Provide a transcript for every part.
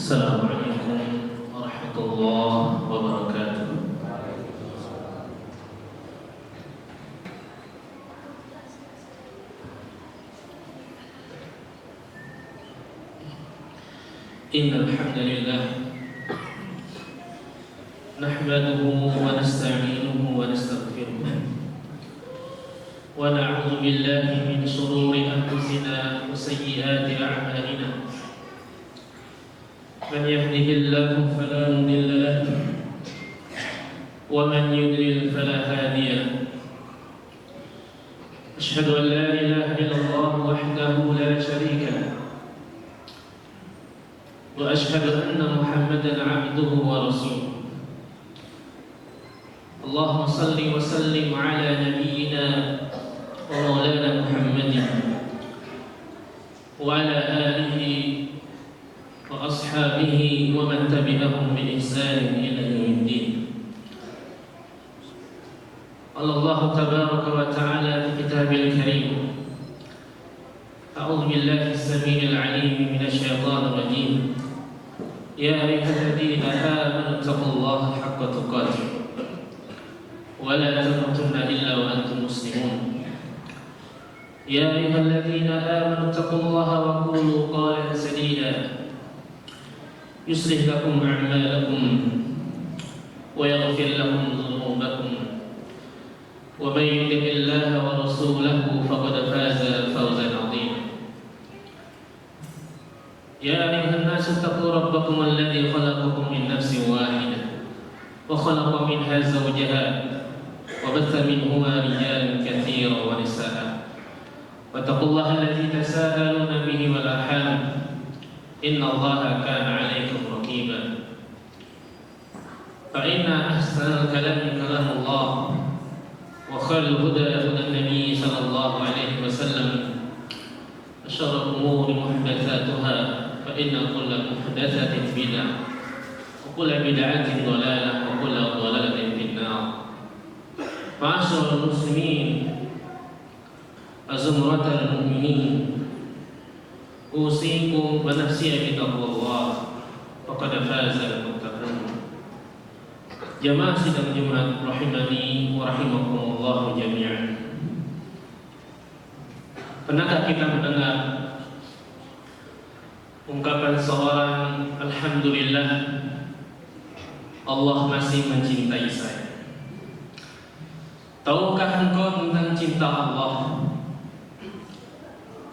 Assalamualaikum warahmatullahi wabarakatuh. Innal hamdalillah nahmaduhu wa nasta'inuhu wa nastaghfiruh wa na'udzu billahi min shururi anfusina wa sayyiati a'malina. من يهده الله فلا مضل له ومن يضلل فلا هادي له. أشهد أن لا إله إلا الله وحده لا شريك له وأشهد أن محمدا عبده ورسوله. اللهم صل وسلم على نبينا ومولانا محمد وعلى آله وأصحابه ومن تبعهم بإحسان إلى يوم الدين. قال الله تبارك وتعالى في كتابه الكريم: أعوذ بالله السميع العليم من الشيطان الرجيم. يا أيها الذين آمنوا اتقوا الله حق تقاته ولا تموتن إلا وأنتم مسلمون. يا أيها الذين آمنوا اتقوا الله وقولوا قولا سديدا يصلح لكم أعمالكم ويغفر لكم ذنوبكم ومن يطع الله ورسوله فقد فاز فوزا عظيما. يا أيها الناس اتقوا ربكم الذي خلقكم من نفس واحدة وخلق منها زوجها وبث منهما رجالا كثيرا ونساء واتقوا الله الذي تساءلون به والأرحام إن الله كان عليكم رقيبا. فإن أحسن الكلام كلام الله وخير الهدى هدى النبي صلى الله عليه وسلم وشر الأمور محدثاتها فإن كل محدثة بدعة وكل بدعة ضلالة وكل ضلالة في النار. معاشر المسلمين وزمرة المؤمنين، أوصيكم ونفسي بتقوى الله فقد فاز المتقون. Jamaah sidang Jumat rahimani wa rahimakumullah jami'an. Pernahkah kita mendengar ungkapan seorang, alhamdulillah Allah masih mencintai saya? Tahukah engkau tentang cinta Allah?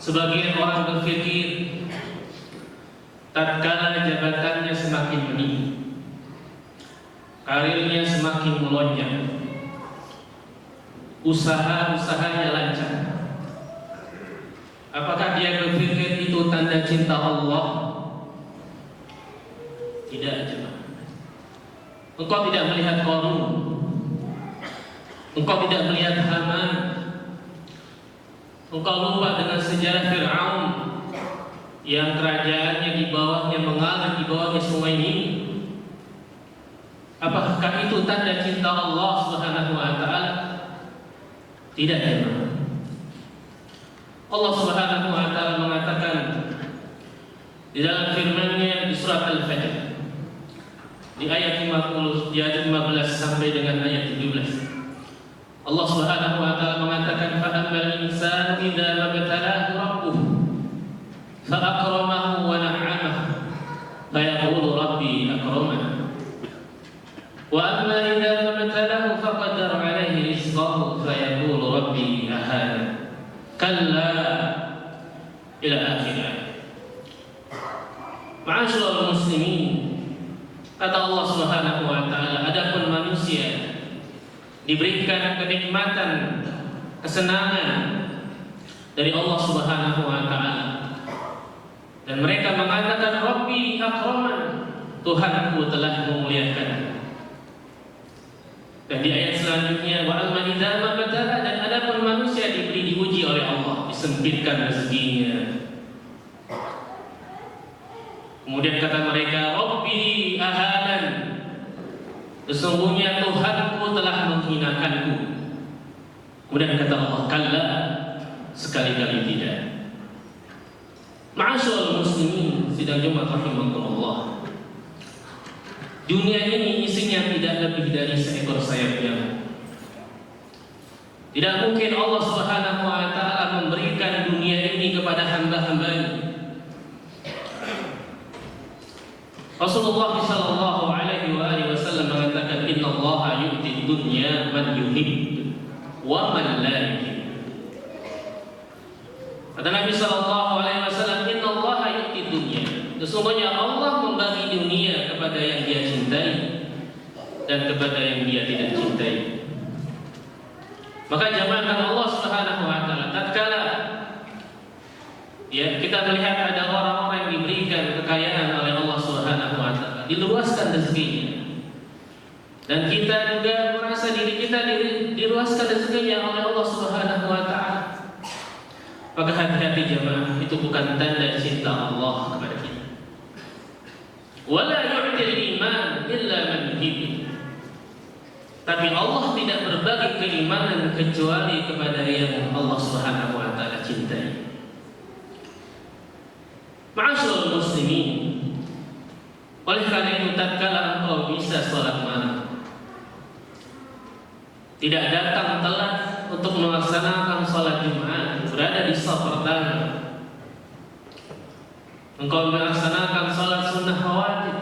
Sebagian orang berpikir tatkala jabatannya semakin meninggi, karirnya semakin melonjak, usaha-usahanya lancar, apakah dia berpikir itu tanda cinta Allah? Tidak, jemaah. Engkau tidak melihat Qarun, engkau tidak melihat Haman, engkau lupa dengan sejarah Fir'aun yang kerajaannya di bawahnya mengalir di bawahnya sungai Nil. Apakah itu tanda cinta Allah Subhanahu wa taala? Tidak, ya. Allah Subhanahu wa taala mengatakan di dalam firman-Nya di surat Al-Fajr di ayat 50, di ayat 15 sampai dengan ayat 17. Allah Subhanahu wa taala mengatakan, fa ammal insanu idza mabtalahu rabbuhu fa akramahu wa na'amahu fa yaqulu rabbi akraman wa amma idza mabtalahu fa qadara alayhi rizqahu fa yaqulu rabbi ahana kalla ila akhir ayat. Ma'asyiral muslimin, kata Allah Subhanahu wa taala, adapun manusia diberikan kenikmatan, kesenangan dari Allah Subhanahu wa taala dan mereka mengatakan Rabbi akraman, Tuhanku telah memuliakan. Dan di ayat selanjutnya wa amma idza mabtala, dan adapun manusia diberi diuji oleh Allah, disempitkan rezekinya. Kemudian kata mereka Rabbi ahadan, sesungguhnya Tuhanku telah menghinakanku. Kemudian kata Allah, kalla, sekali-kali tidak. Ma'asyiral muslimin, sidang Jumat rahimakumullah. Dunia ini isinya tidak lebih dari seekor sayap nyamuk. Tidak mungkin Allah Subhanahu wa taala memberikan dunia ini kepada hamba-hambanya. Rasulullah sallallahu alaihi wasallam mengatakan, "Innallaha yu'ti dunya man yuhib wa man la yuhib." Kata Nabi sallallahu alaihi wasallam, "Innallaha yu'ti dunya." Sesungguhnya Allah membagi dunia kepada yang Dia cintai dan kepada yang Dia tidak cintai. Maka jamaah Allah Subhanahu wa taala, tatkala kita melihat ada orang-orang yang diberikan kekayaan oleh Allah Subhanahu wa taala, diluaskan rezekinya. Dan kita juga merasa diri kita diluaskan rezekinya oleh Allah Subhanahu wa taala. Maka hati-hati jemaah, itu bukan tanda cinta Allah kepada kita. Wala yu'til iman illa man yuhibbu. Tapi Allah tidak berbagi keimanan kecuali kepada yang Allah Subhanahu wa taala cintai. Ma'asyiral muslimin, oleh karena itu tatkala engkau bisa sholat malam, tidak datang telat untuk melaksanakan sholat Jumat, berada di shaf pertama, engkau melaksanakan sholat sunnah rawatib,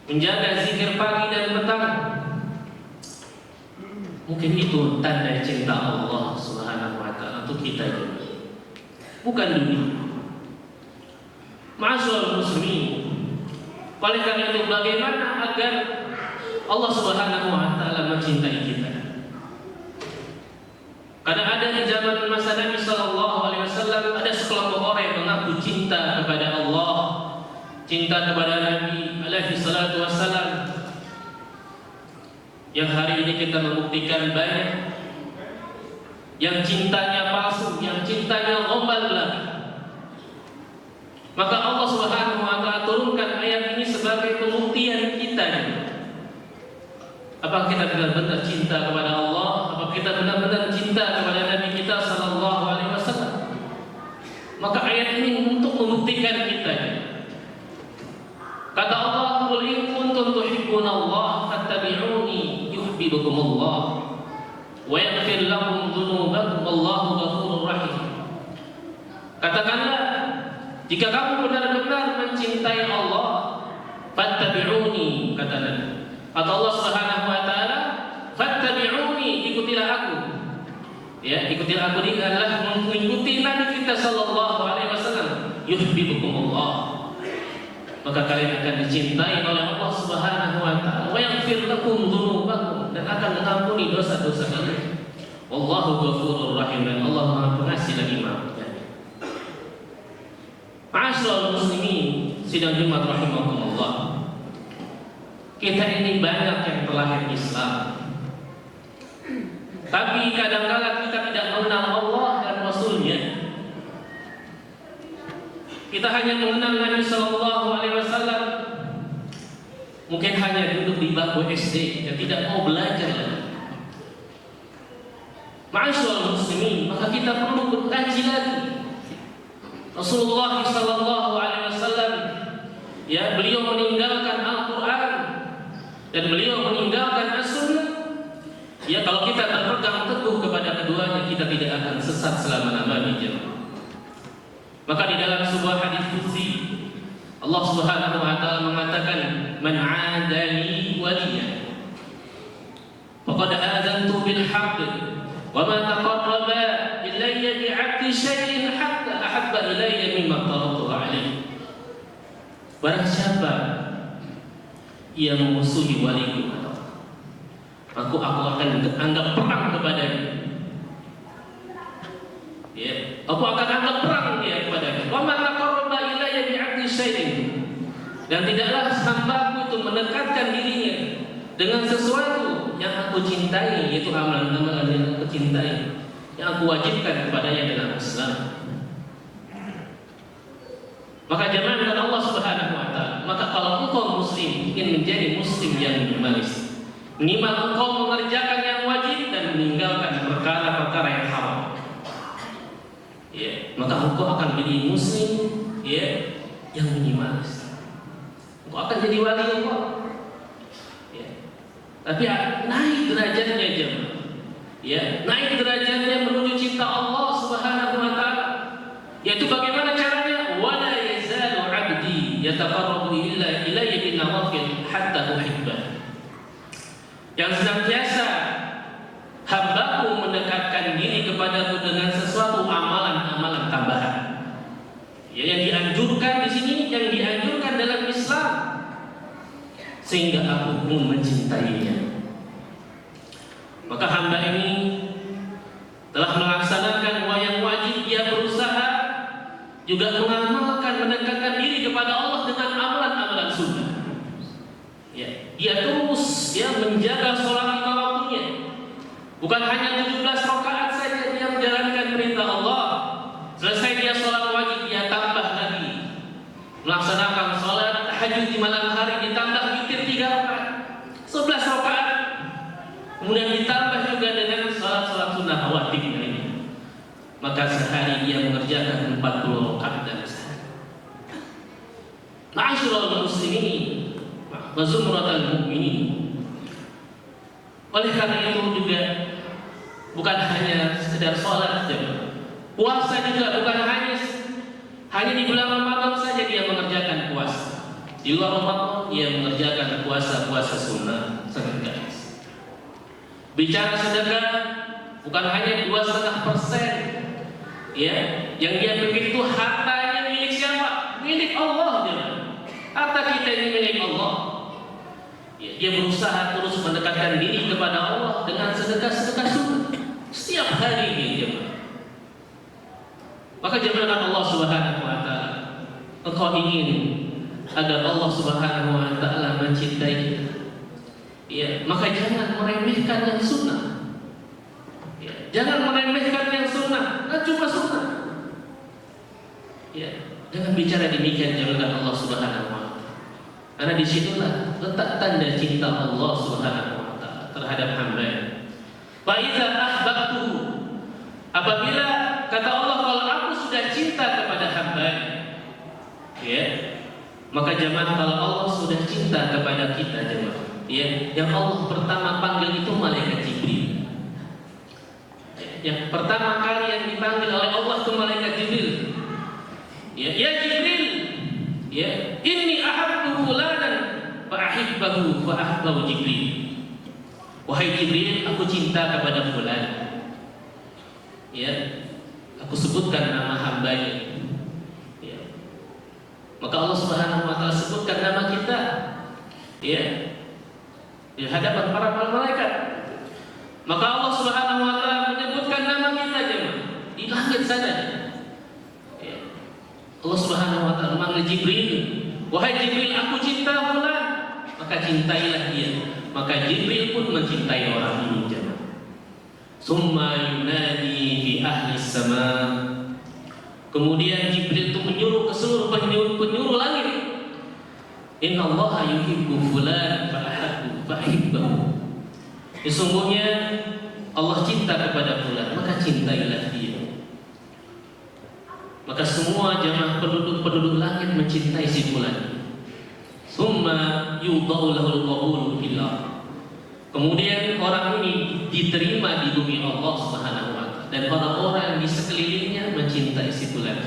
menjaga zikir pagi dan petang, mungkin itu tanda cinta Allah Subhanahu wa taala untuk kita juga, bukan dunia. Ma'asyiral muslimin, oleh karena itu bagaimana agar Allah Subhanahu wa taala mencintai kita? Karena ada di zaman masa Nabi sallallahu alaihi wasallam ada sekelompok orang yang mengaku cinta kepada Allah, cinta kepada Nabi alaihi salatu wasallam, yang hari ini kita membuktikan banyak yang cintanya palsu, yang cintanya gombal belaka. Maka Allah Subhanahu wa taala turunkan ayat ini sebagai pembuktian kita. Apakah kita benar-benar cinta kepada Allah? Apakah kita benar-benar cinta kepada Nabi kita sallallahu alaihi wasallam? Maka ayat ini untuk membuktikan kita. Kata Allah, "Qul in kuntum tuhibbunallaha fattabi'uni yuhibbukumullah wa yaghfir lakum dzunubakum wallahu ghafurur rahim." Katakanlah, jika kamu benar-benar mencintai Allah, fattabi'uni, kata Nabi. Kata Allah Subhanahu wa taala, fattabi'uni, ikutilah aku. Ya, ikutilah aku ini adalah mengikuti Nabi kita sallallahu alaihi wasallam. Yuhibbukumullah. Maka kalian akan dicintai oleh Allah Subhanahu wa taala. Wa yaghfir lakum dzunubakum, dan akan mengampuni dosa-dosa kalian. Wallahu ghafurur rahim, dan Allah Maha Pengasih lagi Maha. Ma'asyiral muslimin, sidang Jumat rahimakumullah. Kita ini banyak yang terlahir Islam, tapi kadang-kadang kita tidak mengenal Allah dan Rasulnya. Kita hanya mengenal Nabi sallallahu alaihi wasallam, mungkin hanya duduk di bangku SD dan tidak mau belajar. Ma'asyiral muslimin, maka kita perlu berkaji lagi. Rasulullah sallallahu alaihi wasallam, beliau meninggalkan Al-Qur'an dan beliau meninggalkan As-Sunnah. Kalau kita berpegang teguh kepada keduanya, kita tidak akan sesat selama-lamanya. Maka di dalam sebuah hadis qudsi, Allah Subhanahu wa taala mengatakan, "Man 'adali waliyan faqad adantu bil haqq wa ma taqarraba ilayya bi 'abdi syai'in hatta ahabba ilayya mimma taraktu 'alaihi." Barang siapa yang memusuhi waliku, aku akan anggap perang kepadanya. Aku akan anggap perang dia kepadanya. Wa ma taqarraba ilayya bi 'abdi syai'in, dan tidaklah hambaku itu mendekatkan dirinya dengan sesuatu yang aku cintai, yaitu amalan-amalan yang aku cintai, yang aku wajibkan kepadanya dalam Islam. Maka jamaah Allah Subhanahu wa taala, maka kalau engkau muslim ingin menjadi muslim yang minimalis, minimal engkau mengerjakan yang wajib dan meninggalkan perkara-perkara yang haram, maka engkau akan menjadi muslim yang minimalis. Engkau akan jadi wali Allah. tapi naik derajatnya jemaah. Ya, naik derajatnya menuju cinta Allah Subhanahu wa taala. Yaitu bagaimana caranya? Wala yazalu 'abdi yataqarrabu ilayya bin nawafil hatta uhibbah. Yang senantiasa hambaku mendekatkan diri kepadaku dengan sesuatu amalan-amalan tambahan. Ya, yang dianjurkan di sini, yang dianjurkan dalam Islam, sehingga aku pun mencintainya. Maka hamba ini telah melaksanakan yang wajib, dia berusaha juga mengamalkan, mendekatkan diri kepada Allah dengan amalan-amalan sunnah. Ya, dia terus menjaga sholat lima waktunya. Bukan hanya 17 rakaat saja dia menjalankan perintah Allah. Selesai dia sholat wajib, dia tambah lagi. Melaksanakan sholat tahajud di malam hari, ditambah witir 3 rakaat, 11 rakaat. Kemudian ditambah juga dengan salat-salat sunnah rawatib ini. Maka sehari dia mengerjakan 40 rakaat dalam sehari. Ma'asyiral muslimin wa zumratal mu'minin. Oleh karena itu juga bukan hanya sekedar salat saja. Puasa juga bukan hanya di bulan Ramadan saja dia mengerjakan puasa. Di luar Ramadan dia mengerjakan puasa-puasa sunnah sedekah. Bicara sedekah bukan hanya 2,5%, ya, yang dia pikir itu hartanya milik siapa? Milik Allah, dia. Harta kita ini milik Allah. Ya, dia berusaha terus mendekatkan diri kepada Allah dengan sedekah-sedekah sunnah setiap hari dia. Maka jamaah Allah Subhanahu wa taala, engkau ingin agar Allah Subhanahu wa taala mencintai kita. Ya, maka jangan meremehkan yang sunnah. Ya, jangan meremehkan yang sunnah, kan cuma sunnah. Ya, jangan bicara demikian jamaah Allah Subhanahu wa taala. Karena disitulah letak tanda cinta Allah Subhanahu wa taala terhadap hamba-Nya. Fa idza ahbabtuhu, apabila kata Allah, kalau aku sudah cinta kepada hamba-Nya, ya, maka jamaah kalau Allah sudah cinta kepada kita jamaah, ya, yang Allah pertama panggil itu malaikat Jibril. Yang pertama kali yang dipanggil oleh Allah itu malaikat Jibril. Ya Jibril, ya, inni ahabbu fulanan fa ahibbahu fa ahibbahu Jibril. Wahai Jibril, aku cinta kepada fulan. Ya, aku sebutkan nama hamba-Nya. Ya. Maka Allah Subhanahu wa taala sebutkan nama kita. Ya. Di hadapan para malaikat. Maka Allah Subhanahu wa taala menyebutkan nama kita jemaah di langit sana. Ya. Allah Subhanahu wa taala memanggil Jibril, wahai Jibril, aku cinta fulan, maka cintailah dia. Maka Jibril pun mencintai orang ini jemaah. Summa yunadi fi ahli sama. Kemudian Jibril itu menyuruh ke seluruh penyuruh langit. Inna Allah yuhibbu fulan fa'ahibbahu. Sesungguhnya Allah cinta kepada fulan, maka cintailah dia. Maka semua jamaah penduduk langit mencintai si fulan. Summa yudau lahul qabul fil ardh. Kemudian orang ini diterima di bumi Allah Subhanahu wa taala, dan orang-orang di sekelilingnya mencintai si fulan.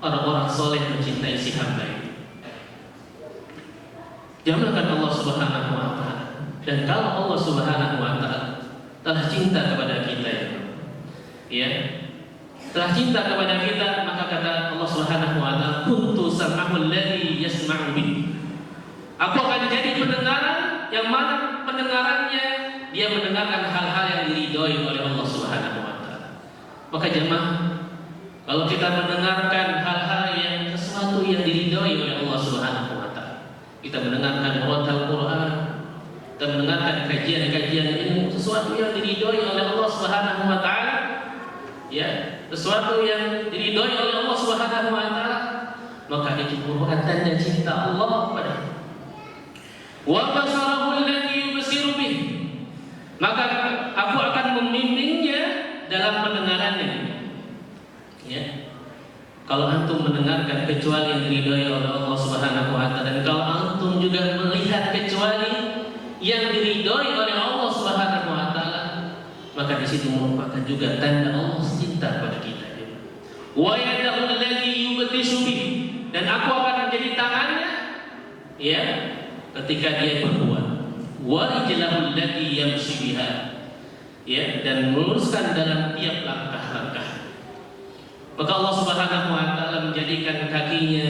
Orang-orang soleh mencintai si hamba ini. Jamaahkan Allah Subhanahu wa taala. Dan kalau Allah Subhanahu wa taala telah cinta kepada kita, ya, telah cinta kepada kita, maka kata Allah Subhanahu wa taala, kuntu sam'ahul ladzi yasma'u bihi. Aku akan jadi pendengaran yang mana pendengarannya dia mendengarkan hal-hal yang diridhoi oleh Allah Subhanahu wa taala. Maka jemaah, kalau kita mendengarkan hal-hal yang sesuatu yang diridhoi oleh Allah Subhanahu wa taala, kita mendengarkan murattal Quran, kita mendengarkan kajian-kajian ilmu, sesuatu yang diridhoi oleh Allah Subhanahu wa taala, ya, sesuatu yang diridhoi oleh Allah Subhanahu wa taala, maka itu merupakan tanda cinta Allah kepada kita. Wa basarahu alladhi yubsiru bih, maka aku akan membimbingnya dalam pendengarannya. Ya. Kalau antum mendengarkan kecuali yang diridhoi oleh Allah Subhanahu wa taala, dan kalau antum juga melihat kecuali yang diridhoi itu merupakan juga tanda Allah cinta pada kita. Wa yadahu alladhi yubtishu bihi, dan aku akan menjadi tangannya ya ketika dia berbuat. Wa rijlahu allati yamshi biha, ya, dan meluruskan dalam tiap langkah-langkah. Maka Allah Subhanahu wa taala menjadikan kakinya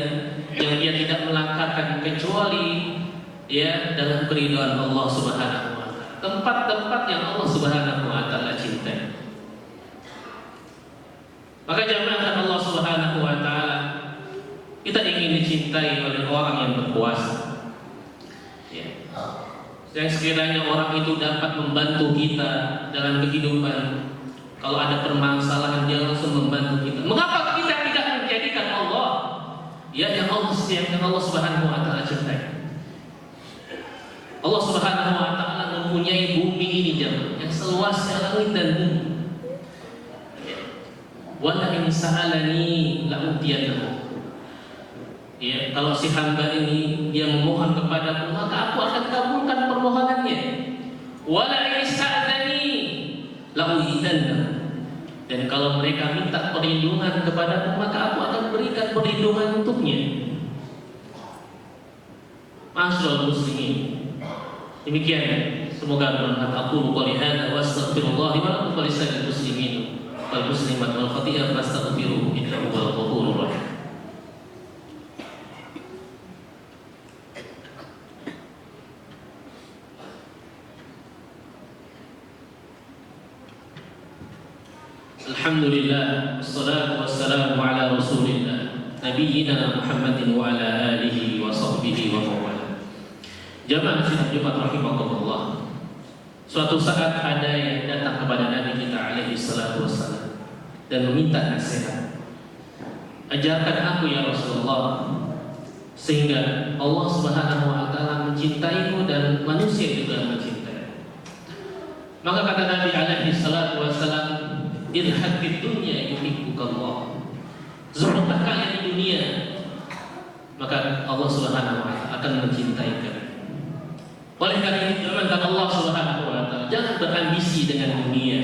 yang dia tidak melangkahkan kecuali ya dalam keridhaan Allah Subhanahu wa taala. Tempat-tempat yang Allah Subhanahu wa taala cintai. Maka jamaah Allah Subhanahu wa taala, kita ingin dicintai oleh orang yang berkuasa. Ya. Dan sekiranya orang itu dapat membantu kita dalam kehidupan, kalau ada permasalahan dia langsung membantu kita. Mengapa kita tidak menjadikan Allah ya yang Allah Subhanahu wa taala cintai? Allah Subhanahu wa taala mempunyai bumi ini yang seluasnya langit dan bumi. Wala in sa'alani la'utiyanahu. Ya, kalau si hamba ini dia memohon kepadaku, maka aku akan kabulkan permohonannya. Wala in sa'alani la'uhidannahu. Dan kalau mereka minta perlindungan kepadaku, maka aku akan berikan perlindungan untuknya. Ma'asyiral muslimin. Demikian, semoga bermanfaat. Aku qouli hadza wa astaghfirullah li wa lakum wa lisa'il muslimin wal muslimat wal khati'ah fastaghfiruhu innahu huwal ghafurur rahim. Alhamdulillah, wassalatu wassalamu ala rasulillah nabiyyina Muhammadin wa ala alihi wa sahbihi wa mawala. Jamaah sidang Jumat rahimakumullah. Suatu saat ada yang datang kepada Nabi kita alaihi salatu wassalam dan meminta nasihat. Ajarkan aku ya Rasulullah, sehingga Allah Subhanahu wa taala mencintaimu dan manusia juga mencintai. Maka kata Nabi alaihi salatu wassalam, idhad fid dunya yuhibbukallah. Zuhudlah kalian di dunia, maka Allah Subhanahu wa taala akan mencintai kalian. Oleh karena itu, jangan Allah Subhanahu wa taala, jangan berambisi dengan dunia.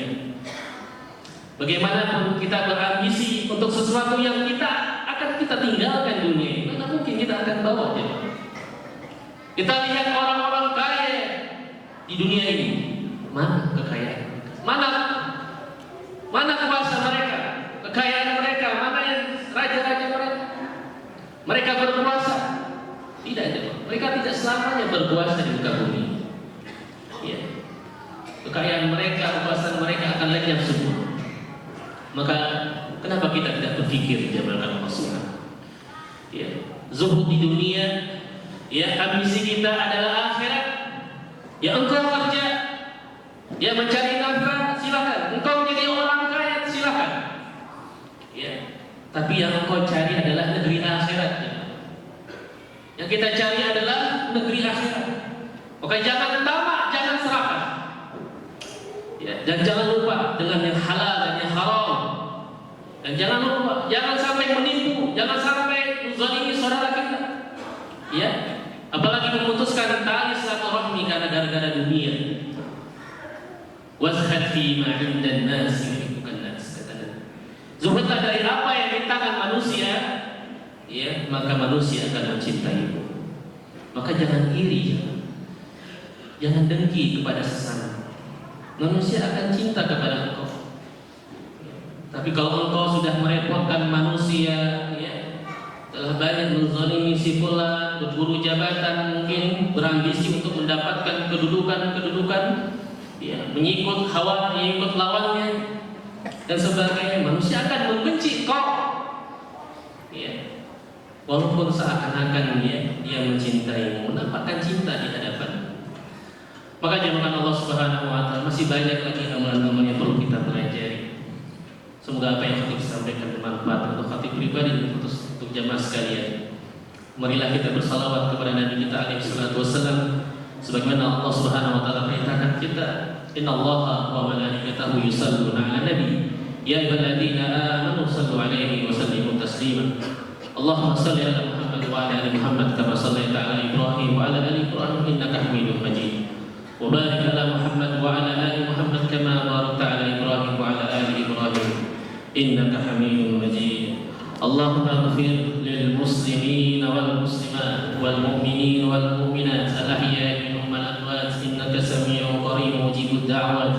Bagaimanapun kita berambisi untuk sesuatu yang kita tinggalkan dunia, mana mungkin kita akan bawa dia. Kita lihat orang-orang kaya di dunia ini, mana kekayaan? Mana kuasa mereka, kekayaan mereka, mana yang raja-raja mereka? Mereka berkuasa? Tidak ada. Mereka tidak selamanya berkuasa di muka bumi. Ya. Kekayaan mereka, kekuasaan mereka akan lenyap semua. Maka kenapa kita tidak berpikir jamalkan Allah Subhanahu? Ya. Zuhud di dunia, ya, ambisi kita adalah akhirat. Ya, engkau kerja, ya, mencari nafkah, silakan. Engkau menjadi orang kaya, silakan. Ya. Tapi yang engkau cari adalah negeri akhirat. Ya. Yang kita cari adalah negeri akhirat. Maka jangan tamak, jangan serakah. Ya, dan jangan lupa dengan yang halal dan yang haram. Dan jangan lupa, jangan sampai menipu, jangan sampai menzalimi saudara kita. Ya, apalagi memutuskan tali silaturahmi karena gara-gara dunia. Wazhad fi ma 'indan nas yuhibbukan nas. Zuhudlah dari apa yang di tangan manusia, ya, maka manusia akan mencintaimu. Maka jangan iri, jangan dengki kepada sesama. Manusia akan cinta kepada engkau. Tapi kalau engkau sudah merepotkan manusia, ya, telah banyak menzalimi si fulan, berburu jabatan, mungkin berambisi untuk mendapatkan kedudukan, ya, mengikut hawa, mengikut lawannya dan sebagainya, manusia akan membenci kau. Ya. Walaupun seakan-akan dia mencintaimu, menampakkan cinta di hadapan. Maka jamaah Allah Subhanahu wa taala, masih banyak lagi amalan-amalan yang perlu kita pelajari. Semoga apa yang khatib sampaikan bermanfaat untuk khatib pribadi dan untuk jamaah sekalian. Marilah kita bersalawat kepada Nabi kita alaihi salatu wassalam sebagaimana Allah Subhanahu wa taala perintahkan kita. Innallaha wa malaikatahu yusholluna 'alan nabi. Ya ayyuhalladzina amanu shallu 'alaihi wa sallimu taslima. Allahumma shalli ala Muhammad wa ala ali Muhammad kama shallaita ala Ibrahim wa ala ali Ibrahim innaka Hamidum Majid. Wa وبارك على محمد وعلى آل محمد كما باركت على إبراهيم وعلى آل إبراهيم إنك حميد مجيد. اللهم اغفر للمسلمين والمسلمات والمؤمنين والمؤمنات الأحياء منهم والأموات إنك سميع قريب مجيب الدعوات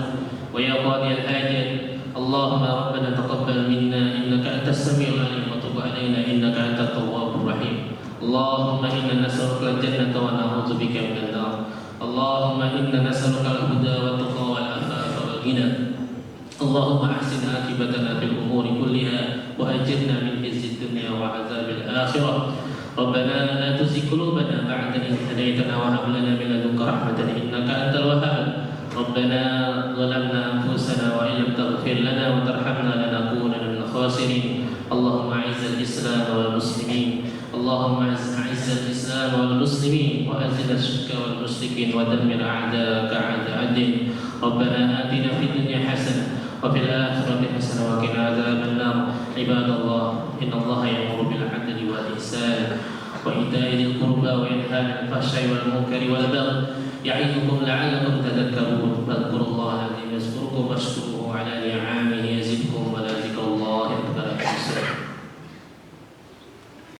ويا قاضي الحاجات. اللهم ربنا تقبل منا إنك أنت السميع العليم وتب علينا إنك أنت التواب الرحيم. اللهم إنا نسألك الجنة ونعوذ بك من النار. اللهم إنا نسألك الهدى والتقى والعفاف والغنى. اللهم أحسن عاقبتنا في الأمور كلها وأجرنا من خزي الدنيا وعذاب الآخرة. ربنا لا تزغ قلوبنا بعد إذ هديتنا وهب لنا من لدنك رحمة إنك أنت الوهاب. ربنا ظلمنا أنفسنا وإن لم تغفر لنا وترحمنا لنكونن من الخاسرين. اللهم أعز الإسلام والمسلمين. اللهم أعز الإسلام والمسلمين وأذل الشرك والمشركين ودمر أعداءك أعداء الدين. ربنا آتنا في الدنيا حسنة وفي الآخرة حسنة وقنا عذاب النار. عباد الله إن الله يأمر بالعدل والإحسان وإيتاء ذي القربى وينهى عن الفحشاء والمنكر والبغي يعظكم لعلكم تذكرون. فاذكروا الله العظيم يذكركم واشكروه